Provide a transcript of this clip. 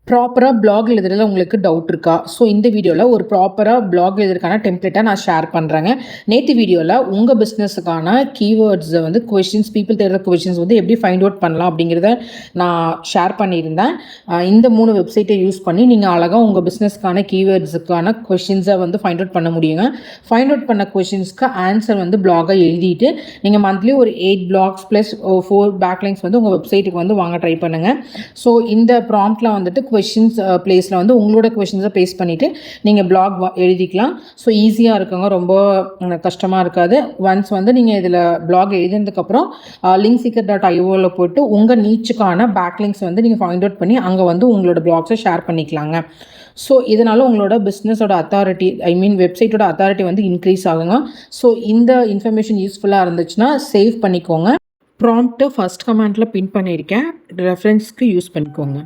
ப்ராப்பராக பிளாக் எழுதுறதுல உங்களுக்கு டவுட் இருக்கா? ஸோ இந்த வீடியோவில் ஒரு ப்ராப்பராக பிளாக் எழுதுறதுக்கான டெம்ப்ளேட்டை நான் ஷேர் பண்ணுறேங்க. நேற்று வீடியோவில் உங்கள் பிஸ்னஸுக்கான கீவேர்ட்ஸை வந்து கொஷின்ஸ், பீப்புள் தேடுற கொஷின்ஸ் வந்து எப்படி ஃபைண்ட் அவுட் பண்ணலாம் அப்படிங்கிறத நான் ஷேர் பண்ணியிருந்தேன். இந்த 3 வெப்சைட்டை யூஸ் பண்ணி நீங்கள் அழகாக உங்கள் பிஸ்னஸ்க்கான கீவேர்ட்ஸுக்கான கொஷின்ஸை வந்து ஃபைண்ட் அவுட் பண்ண முடியுங்க. ஃபைண்ட் அவுட் பண்ண கொஷின்ஸ்க்கு ஆன்சர் வந்து பிளாகாக எழுதிட்டு நீங்கள் மந்த்லி ஒரு 8 பிளாக்ஸ் ப்ளஸ் 4 பேக்லைன்ஸ் வந்து உங்கள் வெப்சைட்டுக்கு வந்து வாங்க ட்ரை பண்ணுங்கள். ஸோ இந்த ப்ராம்ப்டில் வந்துட்டு கொஷின்ஸ் பிளேஸில் வந்து உங்களோட கொஷின்ஸை பேஸ் பண்ணிவிட்டு நீங்கள் பிளாக் எழுதிக்கலாம். ஸோ ஈஸியாக இருக்குங்க, ரொம்ப கஷ்டமாக இருக்காது. ஒன்ஸ் வந்து நீங்கள் இதில் பிளாக் எழுதினதுக்கப்புறம் linkseeker.ioவில் போய்ட்டு உங்கள் நீச்சுக்கான பேக்லிங்ஸ் வந்து நீங்கள் ஃபைண்ட் அவுட் பண்ணி அங்கே வந்து உங்களோட பிளாக்ஸை ஷேர் பண்ணிக்கலாங்க. ஸோ இதனால் உங்களோட பிஸ்னஸோட அத்தாரிட்டி, வெப்சைட்டோட அத்தாரிட்டி வந்து இன்க்ரீஸ் ஆகுங்க. ஸோ இந்த இன்ஃபர்மேஷன் யூஸ்ஃபுல்லாக இருந்துச்சுன்னா சேவ் பண்ணிக்கோங்க. ப்ராம்ப்ட்டை ஃபஸ்ட் கமெண்ட்டில் பின் பண்ணியிருக்கேன், ரெஃபரன்ஸ்க்கு யூஸ் பண்ணிக்கோங்க.